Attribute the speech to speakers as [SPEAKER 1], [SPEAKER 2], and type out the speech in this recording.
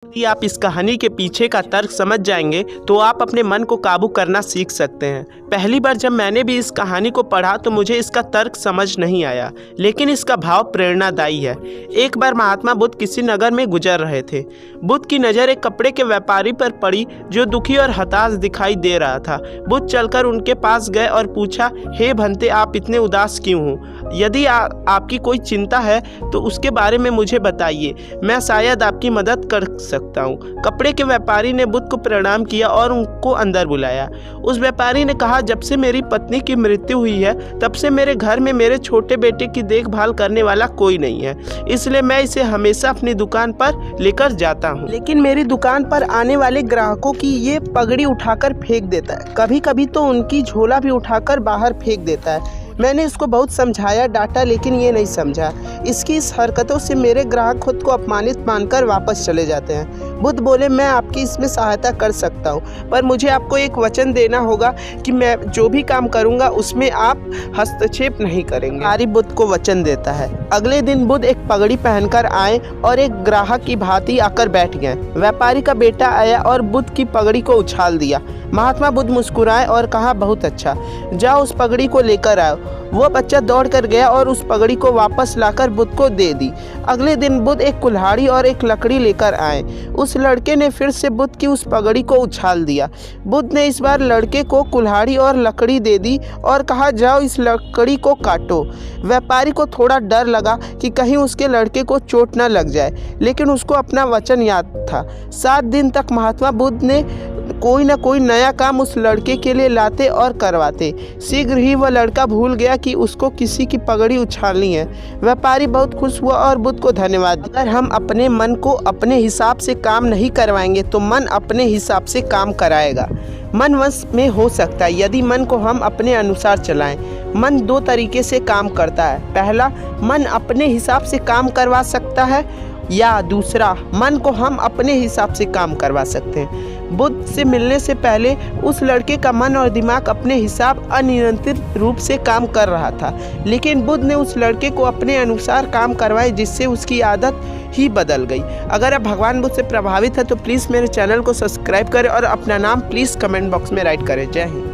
[SPEAKER 1] यदि आप इस कहानी के पीछे का तर्क समझ जाएंगे तो आप अपने मन को काबू करना सीख सकते हैं। पहली बार जब मैंने भी इस कहानी को पढ़ा तो मुझे इसका तर्क समझ नहीं आया, लेकिन इसका भाव प्रेरणादायी है। एक बार महात्मा बुद्ध किसी नगर में गुजर रहे थे। बुद्ध की नज़र एक कपड़े के व्यापारी पर पड़ी जो दुखी और हताश दिखाई दे रहा था। बुद्ध चलकर उनके पास गए और पूछा, हे भंते, आप इतने उदास क्यों हो? यदि आपकी कोई चिंता है तो उसके बारे में मुझे बताइए, मैं शायद आपकी मदद कर सकता हूँ। कपड़े के व्यापारी ने बुद्ध को प्रणाम किया और उनको अंदर बुलाया। उस व्यापारी ने कहा, जब से मेरी पत्नी की मृत्यु हुई है तब से मेरे घर में मेरे छोटे बेटे की देखभाल करने वाला कोई नहीं है, इसलिए मैं इसे हमेशा अपनी दुकान पर लेकर जाता हूँ। लेकिन मेरी दुकान पर आने वाले ग्राहकों की ये पगड़ी उठाकर फेंक देता है, कभी कभी तो उनकी झोला भी उठाकर बाहर फेंक देता है। मैंने इसको बहुत समझाया, डांटा, लेकिन ये नहीं समझा। इसकी इस हरकतों से मेरे ग्राहक खुद को अपमानित मानकर वापस चले जाते हैं। बुद्ध बोले, मैं आपकी इसमें सहायता कर सकता हूँ, पर मुझे आपको एक वचन देना होगा कि मैं जो भी काम करूँगा उसमें आप हस्तक्षेप नहीं करेंगे। आर्य बुद्ध को वचन देता है। अगले दिन बुद्ध एक पगड़ी पहनकर आए और एक ग्राहक की भांति आकर बैठ गए। व्यापारी का बेटा आया और बुद्ध की पगड़ी को उछाल दिया। महात्मा बुद्ध मुस्कुराए और कहा, बहुत अच्छा, जाओ उस पगड़ी को लेकर आओ। वो बच्चा दौड़ कर गया और उस पगड़ी को वापस लाकर बुद्ध को दे दी। अगले दिन बुद्ध एक कुल्हाड़ी और एक लकड़ी लेकर आए। उस लड़के ने फिर से बुद्ध की उस पगड़ी को उछाल दिया। बुद्ध ने इस बार लड़के को कुल्हाड़ी और लकड़ी दे दी और कहा, जाओ इस लकड़ी को काटो। व्यापारी को थोड़ा डर लगा कि कहीं उसके लड़के को चोट न लग जाए, लेकिन उसको अपना वचन याद था। 7 दिन तक महात्मा बुद्ध ने कोई न कोई नया काम उस लड़के के लिए लाते और करवाते। शीघ्र ही वह लड़का भूल गया कि उसको किसी की पगड़ी उछालनी है। व्यापारी बहुत खुश हुआ और बुद्ध को धन्यवाद दिया। अगर हम अपने मन को अपने हिसाब से काम नहीं करवाएंगे तो मन अपने हिसाब से काम कराएगा। मन वश में हो सकता है यदि मन को हम अपने अनुसार चलाएं। मन 2 तरीके से काम करता है। पहला, मन अपने हिसाब से काम करवा सकता है, या दूसरा, मन को हम अपने हिसाब से काम करवा सकते हैं। बुद्ध से मिलने से पहले उस लड़के का मन और दिमाग अपने हिसाब अनियंत्रित रूप से काम कर रहा था, लेकिन बुद्ध ने उस लड़के को अपने अनुसार काम करवाए, जिससे उसकी आदत ही बदल गई। अगर आप भगवान बुद्ध से प्रभावित है तो प्लीज़ मेरे चैनल को सब्सक्राइब करें और अपना नाम प्लीज़ कमेंट बॉक्स में राइट करें। जय हिंद।